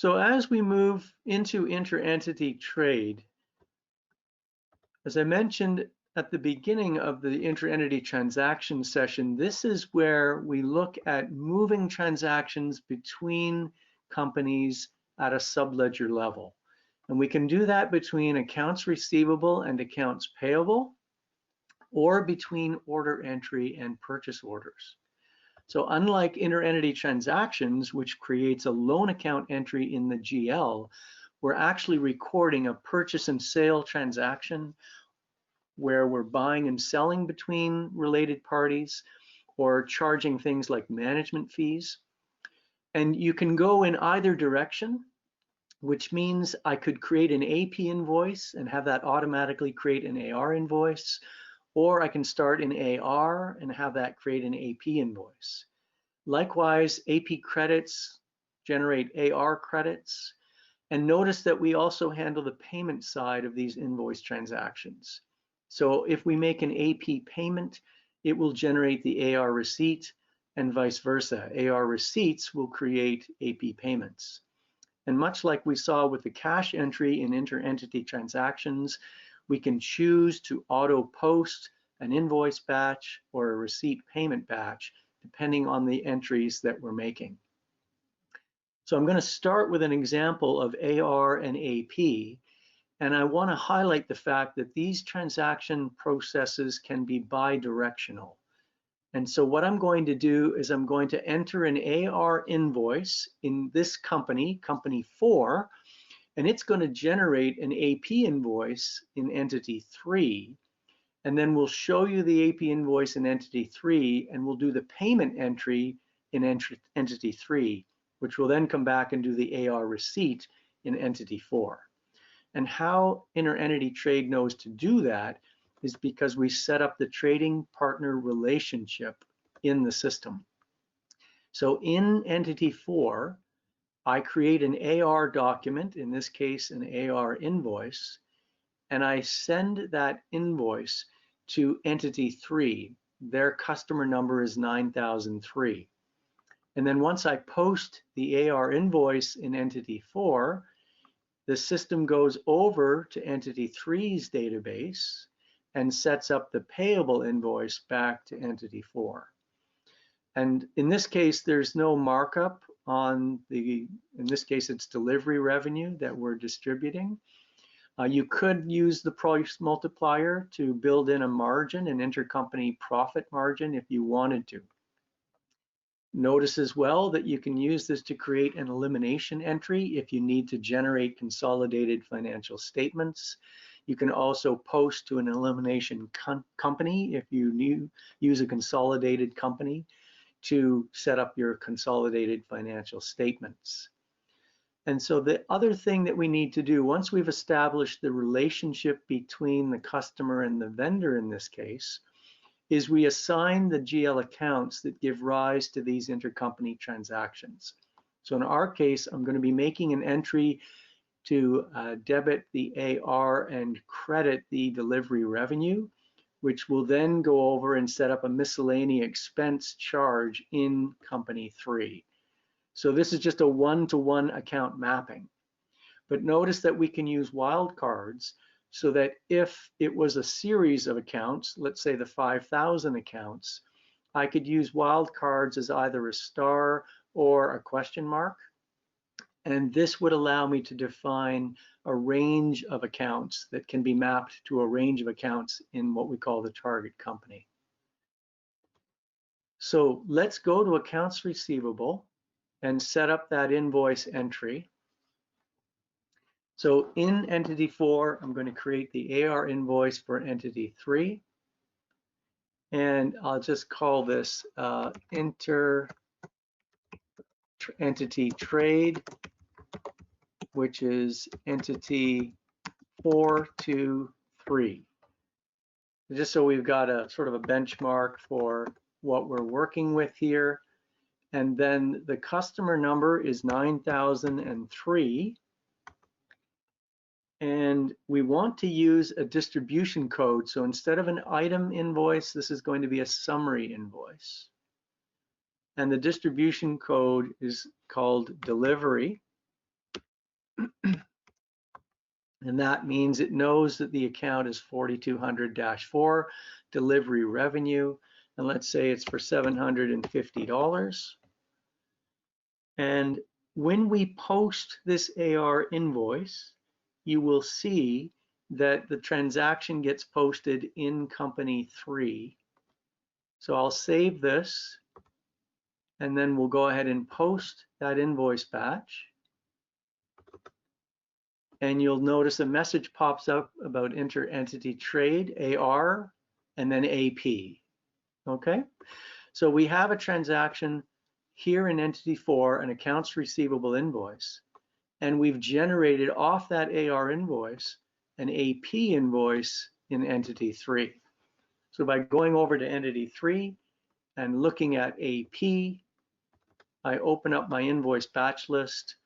So as we move into inter-entity trade, as I mentioned at the beginning of the inter-entity transaction session, this is where we look at moving transactions between companies at a subledger level. And we can do that between accounts receivable and accounts payable, or between order entry and purchase orders. So unlike inter-entity transactions, which creates a loan account entry in the GL, we're actually recording a purchase and sale transaction where we're buying and selling between related parties or charging things like management fees. And you can go in either direction, which means I could create an AP invoice and have that automatically create an AR invoice, or I can start in AR and have that create an AP invoice. Likewise, AP credits generate AR credits. And notice that we also handle the payment side of these invoice transactions. So if we make an AP payment, it will generate the AR receipt, and vice versa. AR receipts will create AP payments. And much like we saw with the cash entry in inter-entity transactions, we can choose to auto post an invoice batch or a receipt payment batch, depending on the entries that we're making. So I'm going to start with an example of AR and AP, and I want to highlight the fact that these transaction processes can be bi-directional. And so what I'm going to do is I'm going to enter an AR invoice in this company, company 4, and it's going to generate an AP invoice in entity 3. And then we'll show you the AP invoice in entity 3, and we'll do the payment entry in entity 3, which will then come back and do the AR receipt in entity 4. And how inter-entity trade knows to do that is because we set up the trading partner relationship in the system. So in entity 4, I create an AR document, in this case an AR invoice, and I send that invoice to entity 3. Their customer number is 9003. And then once I post the AR invoice in entity 4, the system goes over to entity 3's database and sets up the payable invoice back to entity 4. And in this case, there's no markup on in this case, it's delivery revenue that we're distributing. You could use the price multiplier to build in a margin, an intercompany profit margin, if you wanted to. Notice as well that you can use this to create an elimination entry if you need to generate consolidated financial statements. You can also post to an elimination company if you use a consolidated company to set up your consolidated financial statements. And so the other thing that we need to do, once we've established the relationship between the customer and the vendor in this case, is we assign the GL accounts that give rise to these intercompany transactions. So in our case, I'm going to be making an entry to debit the AR and credit the delivery revenue, which will then go over and set up a miscellaneous expense charge in company 3. So this is just a one-to-one account mapping. But notice that we can use wildcards so that if it was a series of accounts, let's say the 5,000 accounts, I could use wildcards as either a star or a question mark. And this would allow me to define a range of accounts that can be mapped to a range of accounts in what we call the target company. So let's go to accounts receivable and set up that invoice entry. So in entity 4, I'm going to create the AR invoice for entity 3. And I'll just call this inter-entity trade, which is entity 423. Just so we've got a sort of a benchmark for what we're working with here. And then the customer number is 9003. And we want to use a distribution code. So instead of an item invoice, this is going to be a summary invoice. And the distribution code is called delivery. that means it knows that the account is 4200-4 delivery revenue, and let's say it's for $750. And when we post this AR invoice, you will see that the transaction gets posted in company 3. So I'll save this, and then we'll go ahead and post that invoice batch. And you'll notice a message pops up about inter-entity trade, AR, and then AP. Okay, so we have a transaction here in Entity 4, an accounts receivable invoice, and we've generated off that AR invoice an AP invoice in Entity 3. So by going over to Entity 3 and looking at AP, I open up my invoice batch list,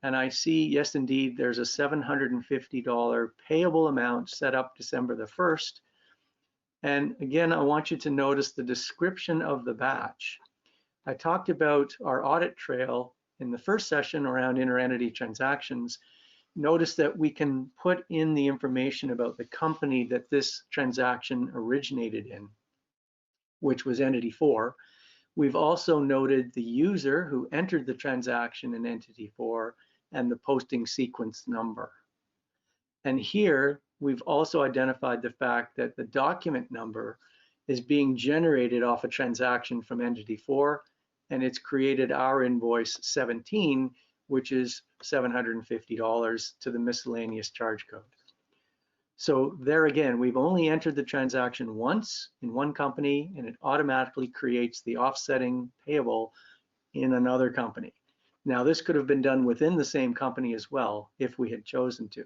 and I see, yes, indeed, there's a $750 payable amount set up December the 1st. And again, I want you to notice the description of the batch. I talked about our audit trail in the first session around inter-entity transactions. Notice that we can put in the information about the company that this transaction originated in, which was Entity 4. We've also noted the user who entered the transaction in Entity 4 and the posting sequence number. And here, we've also identified the fact that the document number is being generated off a transaction from Entity 4, and it's created our invoice 17, which is $750 to the miscellaneous charge code. So there again, we've only entered the transaction once in one company, and it automatically creates the offsetting payable in another company. Now, this could have been done within the same company as well if we had chosen to.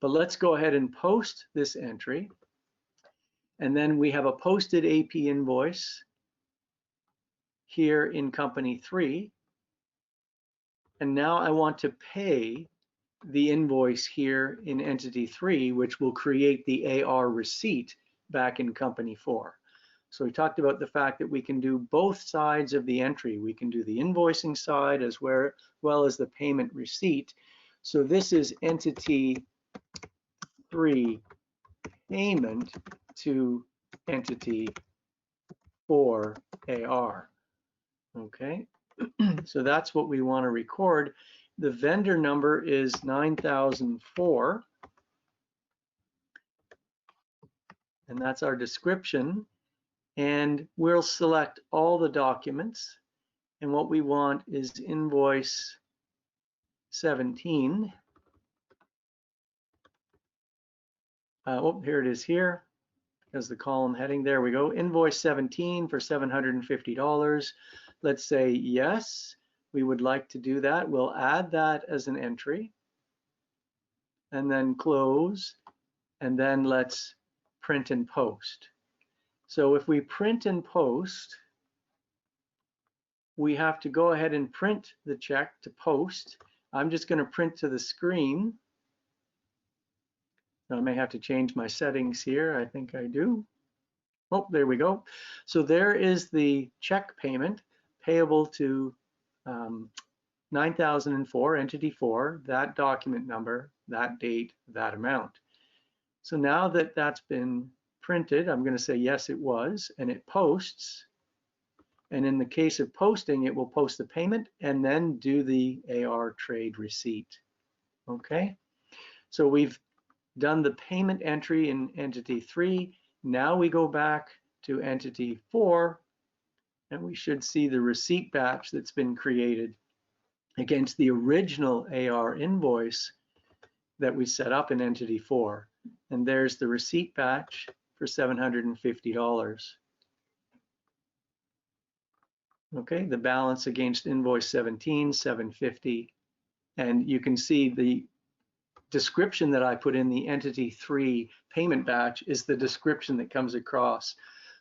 But let's go ahead and post this entry. And then we have a posted AP invoice here in company 3. And now I want to pay the invoice here in entity 3, which will create the AR receipt back in company 4. So we talked about the fact that we can do both sides of the entry. We can do the invoicing side as well as the payment receipt. So this is entity 3 payment to entity 4 AR. Okay, so that's what we want to record. The vendor number is 9004, and that's our description. And we'll select all the documents, and what we want is invoice 17. Oh, here it is here, as the column heading. There we go. Invoice 17 for $750. Let's say yes, we would like to do that. We'll add that as an entry, and then close, and then let's print and post. So if we print and post, we have to go ahead and print the check to post. I'm just going to print to the screen. I may have to change my settings here. I think I do. Oh, there we go. So there is the check payment payable to 9004, entity 4, that document number, that date, that amount. So now that that's been printed, I'm going to say yes, it was, and it posts. And in the case of posting, it will post the payment and then do the AR trade receipt. Okay, so we've done the payment entry in entity 3. Now we go back to entity 4, and we should see the receipt batch that's been created against the original AR invoice that we set up in entity 4. And there's the receipt batch for $750. Okay, the balance against invoice 17, $750. And you can see the description that I put in the entity 3 payment batch is the description that comes across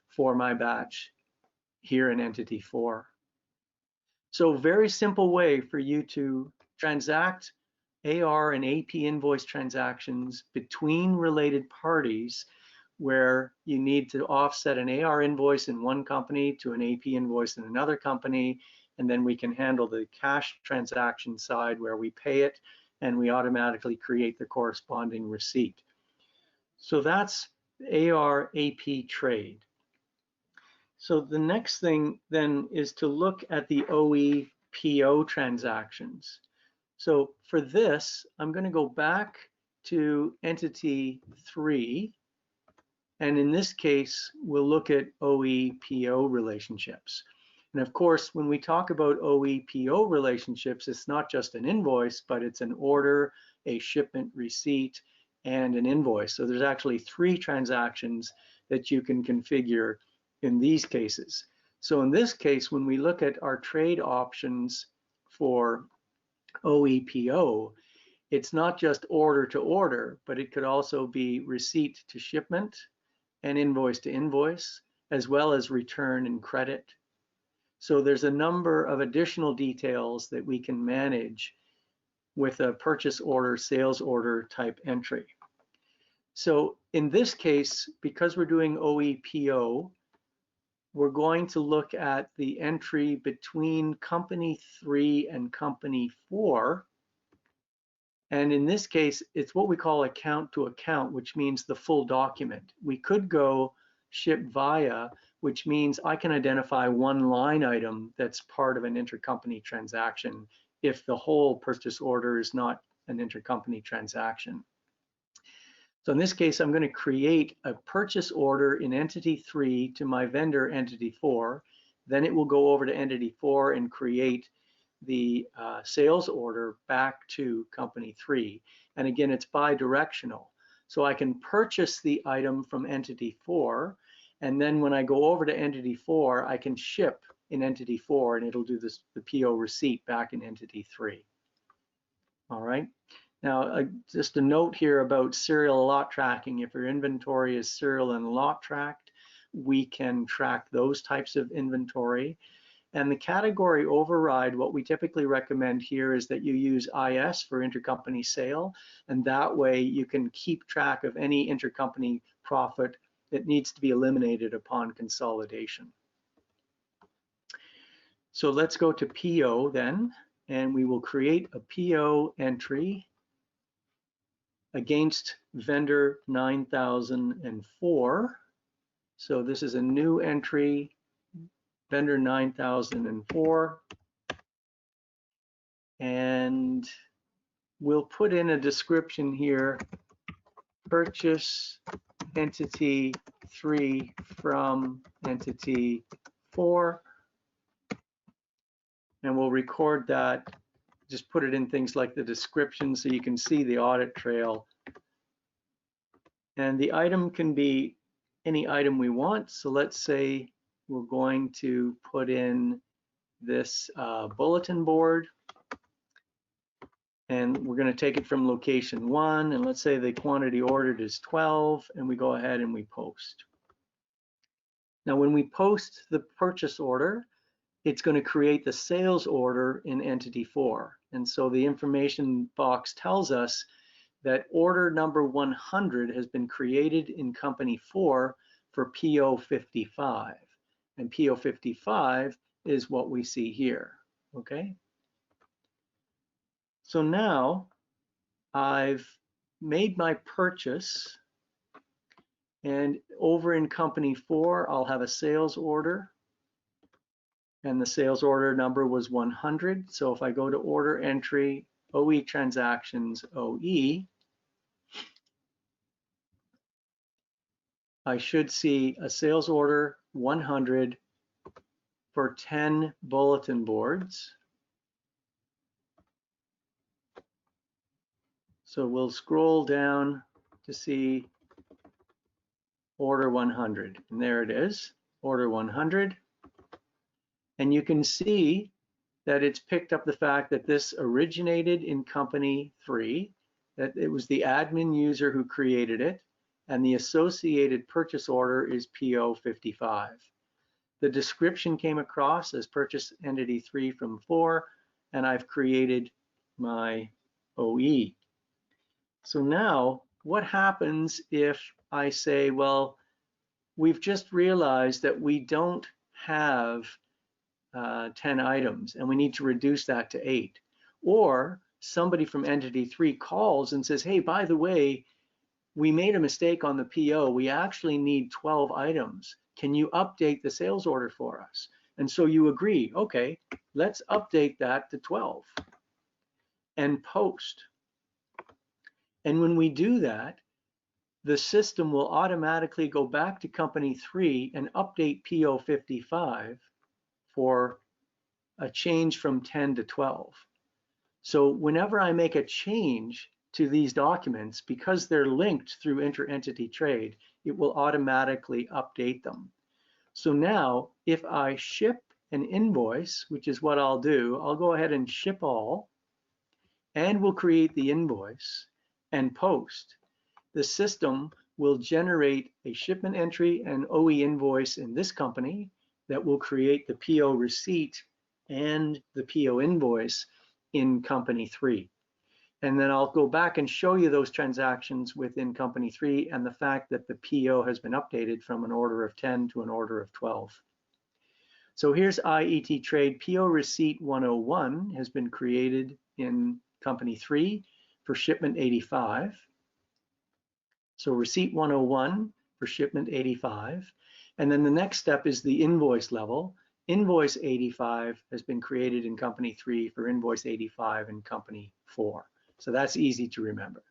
for my batch here in entity 4. So very simple way for you to transact AR and AP invoice transactions between related parties where you need to offset an AR invoice in one company to an AP invoice in another company, and then we can handle the cash transaction side where we pay it and we automatically create the corresponding receipt. So that's AR AP trade. So the next thing then is to look at the OE PO transactions. So for this, I'm going to go back to entity 3. And in this case, we'll look at OE-PO relationships. And of course, when we talk about OE-PO relationships, it's not just an invoice, but it's an order, a shipment receipt, and an invoice. So there's actually 3 transactions that you can configure in these cases. So in this case, when we look at our trade options for OE-PO, it's not just order to order, but it could also be receipt to shipment and invoice to invoice, as well as return and credit. So there's a number of additional details that we can manage with a purchase order, sales order type entry. So in this case, because we're doing OE-PO, we're going to look at the entry between company 3 and company 4. And in this case, it's what we call account to account, which means the full document. We could go ship via, which means I can identify one line item that's part of an intercompany transaction if the whole purchase order is not an intercompany transaction. So in this case, I'm going to create a purchase order in entity 3 to my vendor entity 4. Then it will go over to entity 4 and create the sales order back to company 3. And again, it's bi-directional. So I can purchase the item from entity 4, and then when I go over to entity 4, I can ship in entity 4, and it'll do this, the PO receipt back in entity 3. All right. Now, just a note here about serial lot tracking. If your inventory is serial and lot tracked, we can track those types of inventory. And the category override, what we typically recommend here is that you use IS for intercompany sale, and that way you can keep track of any intercompany profit that needs to be eliminated upon consolidation. So let's go to PO then, and we will create a PO entry against vendor 9004. So this is a new entry, vendor 9004, and we'll put in a description here, purchase entity 3 from entity 4, and we'll record that, just put it in things like the description so you can see the audit trail. And the item can be any item we want. So let's say we're going to put in this bulletin board, and we're going to take it from location 1, and let's say the quantity ordered is 12, and we go ahead and we post. Now when we post the purchase order, it's going to create the sales order in entity 4. And so the information box tells us that order number 100 has been created in company 4 for PO 55. And PO 55 is what we see here, okay? So now I've made my purchase, and over in company 4, I'll have a sales order, and the sales order number was 100. So if I go to order entry, OE transactions, OE, I should see a sales order 100 for 10 bulletin boards. So we'll scroll down to see order 100, and there it is, order 100. And you can see that it's picked up the fact that this originated in company 3, that it was the admin user who created it, and the associated purchase order is PO 55. The description came across as purchase entity 3 from 4, and I've created my OE. So now what happens if I say, well, we've just realized that we don't have 10 items and we need to reduce that to 8, or somebody from entity 3 calls and says, hey, by the way, we made a mistake on the PO. We actually need 12 items. Can you update the sales order for us? And so you agree, okay, let's update that to 12 and post. And when we do that, the system will automatically go back to company 3 and update PO 55 for a change from 10 to 12. So whenever I make a change to these documents, because they're linked through inter-entity trade, it will automatically update them. So now if I ship an invoice, which is what I'll do, I'll go ahead and ship all, and we'll create the invoice and post. The system will generate a shipment entry and OE invoice in this company that will create the PO receipt and the PO invoice in company 3. And then I'll go back and show you those transactions within company 3 and the fact that the PO has been updated from an order of 10 to an order of 12. So here's IET Trade PO Receipt 101 has been created in company 3 for shipment 85. So receipt 101 for shipment 85. And then the next step is the invoice level. Invoice 85 has been created in company 3 for invoice 85 in company 4. So that's easy to remember.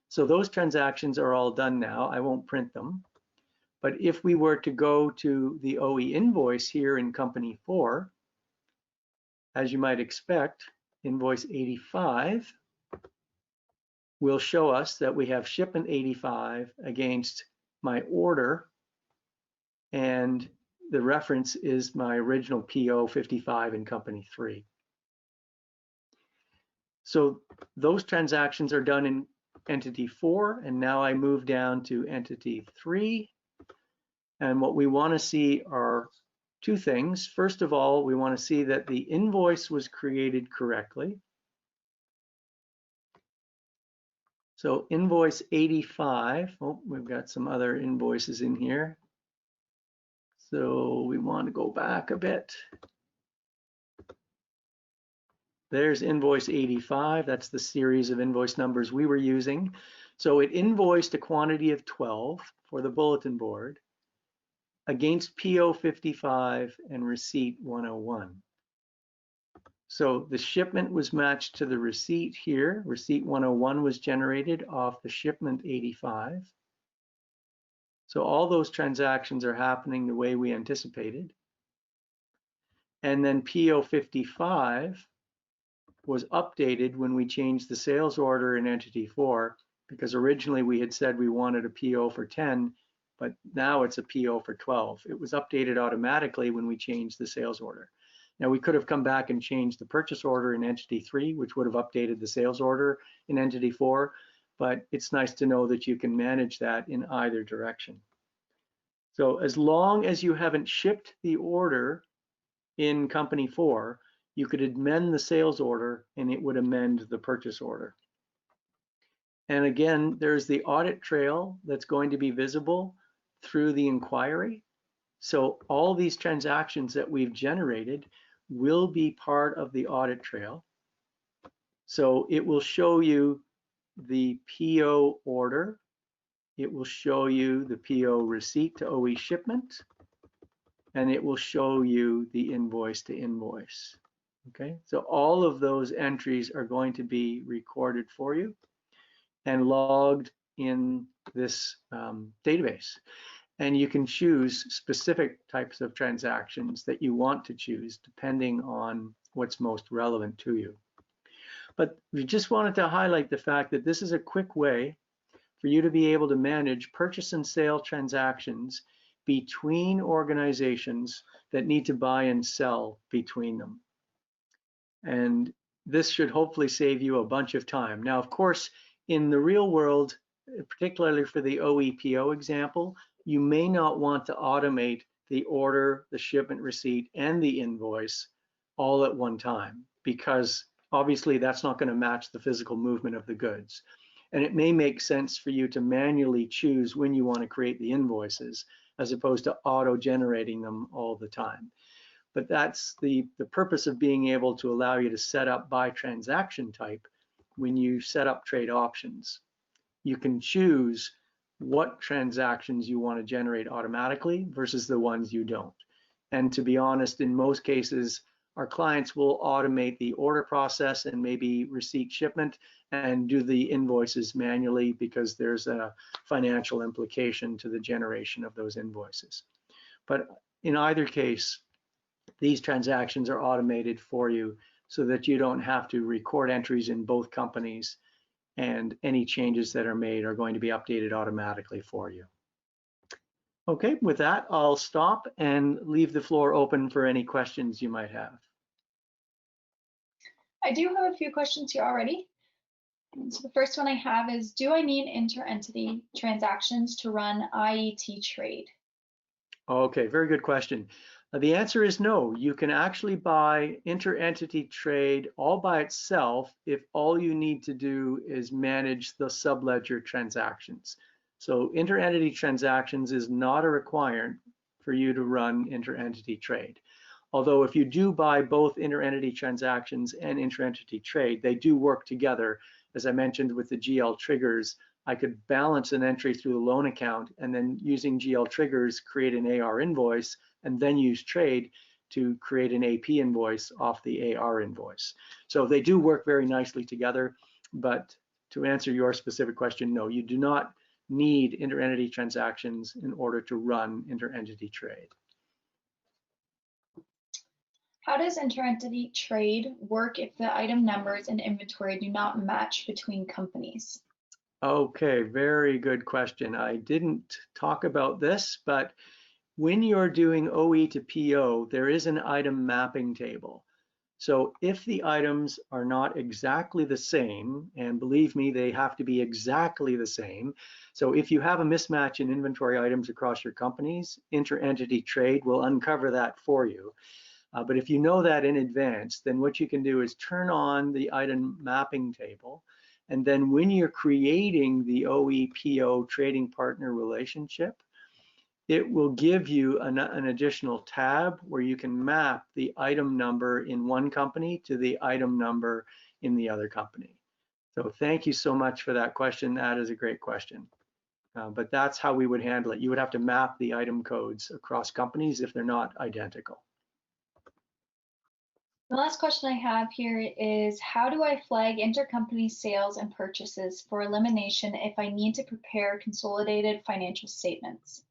So those transactions are all done now. I won't print them. But if we were to go to the OE invoice here in company 4, as you might expect, invoice 85 will show us that we have shipment 85 against my order, and the reference is my original PO 55 in company 3. So those transactions are done in entity 4, and now I move down to entity 3. And what we want to see are two things. First of all, we want to see that the invoice was created correctly. So invoice 85, oh, we've got some other invoices in here. So we want to go back a bit. There's invoice 85. That's the series of invoice numbers we were using. So it invoiced a quantity of 12 for the bulletin board against PO 55 and receipt 101. So the shipment was matched to the receipt here. Receipt 101 was generated off the shipment 85. So all those transactions are happening the way we anticipated. And then PO 55 was updated when we changed the sales order in entity 4, because originally we had said we wanted a PO for 10, but now it's a PO for 12. It was updated automatically when we changed the sales order. Now we could have come back and changed the purchase order in entity 3, which would have updated the sales order in entity 4, but it's nice to know that you can manage that in either direction. So as long as you haven't shipped the order in company 4, you could amend the sales order and it would amend the purchase order. And again, there's the audit trail that's going to be visible through the inquiry. So all these transactions that we've generated will be part of the audit trail. So it will show you the PO order. It will show you the PO receipt to OE shipment, and it will show you the invoice to invoice. Okay, so all of those entries are going to be recorded for you and logged in this database. And you can choose specific types of transactions that you want to choose depending on what's most relevant to you. But we just wanted to highlight the fact that this is a quick way for you to be able to manage purchase and sale transactions between organizations that need to buy and sell between them. And this should hopefully save you a bunch of time. Now, of course, in the real world, particularly for the OEPO example, you may not want to automate the order, the shipment receipt, and the invoice all at one time, because obviously that's not going to match the physical movement of the goods. And it may make sense for you to manually choose when you want to create the invoices as opposed to auto-generating them all the time. But that's the purpose of being able to allow you to set up by transaction type when you set up trade options. You can choose what transactions you want to generate automatically versus the ones you don't. And to be honest, in most cases, our clients will automate the order process and maybe receipt shipment and do the invoices manually because there's a financial implication to the generation of those invoices. But in either case, these transactions are automated for you so that you don't have to record entries in both companies, and any changes that are made are going to be updated automatically for you. Okay, with that, I'll stop and leave the floor open for any questions you might have. I do have a few questions here already. So the first one I have is, do I need inter-entity transactions to run IET trade? Okay, very good question. The answer is no. You can actually buy inter-entity trade all by itself if all you need to do is manage the subledger transactions. So inter-entity transactions is not a requirement for you to run inter-entity trade. Although if you do buy both inter-entity transactions and inter-entity trade, they do work together. As I mentioned with the GL triggers, I could balance an entry through the loan account and then using GL triggers create an AR invoice and then use trade to create an AP invoice off the AR invoice. So they do work very nicely together, but to answer your specific question, no, you do not need inter-entity transactions in order to run inter-entity trade. How does inter-entity trade work if the item numbers and inventory do not match between companies? Okay, very good question. I didn't talk about this, but when you're doing OE to PO, there is an item mapping table. So if the items are not exactly the same, and believe me, they have to be exactly the same. So if you have a mismatch in inventory items across your companies, inter-entity trade will uncover that for you. But if you know that in advance, then what you can do is turn on the item mapping table. And then when you're creating the OE-PO trading partner relationship, it will give you an additional tab where you can map the item number in one company to the item number in the other company. So thank you so much for that question. That is a great question. But that's how we would handle it. You would have to map the item codes across companies if they're not identical. The last question I have here is, how do I flag intercompany sales and purchases for elimination if I need to prepare consolidated financial statements?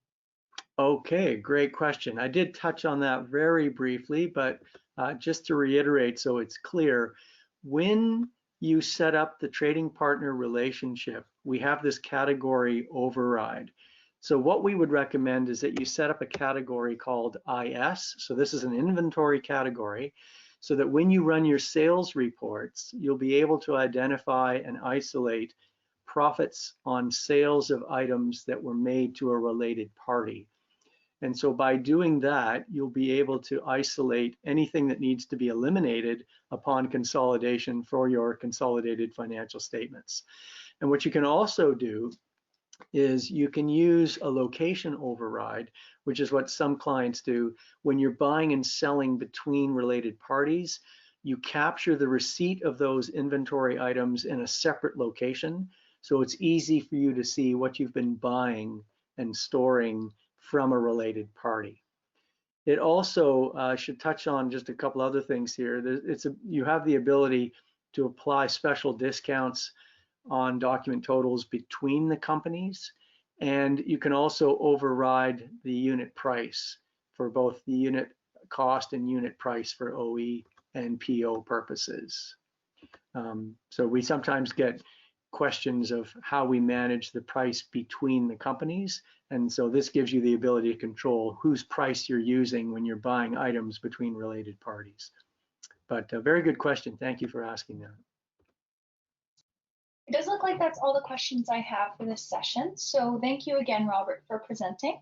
Okay, great question. I did touch on that very briefly, but just to reiterate so it's clear, when you set up the trading partner relationship, we have this category override. So what we would recommend is that you set up a category called IS. So this is an inventory category, so that when you run your sales reports, you'll be able to identify and isolate profits on sales of items that were made to a related party. And so by doing that, you'll be able to isolate anything that needs to be eliminated upon consolidation for your consolidated financial statements. And what you can also do is you can use a location override, which is what some clients do. When you're buying and selling between related parties, you capture the receipt of those inventory items in a separate location. So it's easy for you to see what you've been buying and storing from a related party. It also should touch on just a couple other things here. You have the ability to apply special discounts on document totals between the companies, and you can also override the unit price for both the unit cost and unit price for OE and PO purposes. So we sometimes get questions of how we manage the price between the companies, and so this gives you the ability to control whose price you're using when you're buying items between related parties. But a very good question. Thank you for asking that. It does look like that's all the questions I have for this session. So thank you again, Robert, for presenting.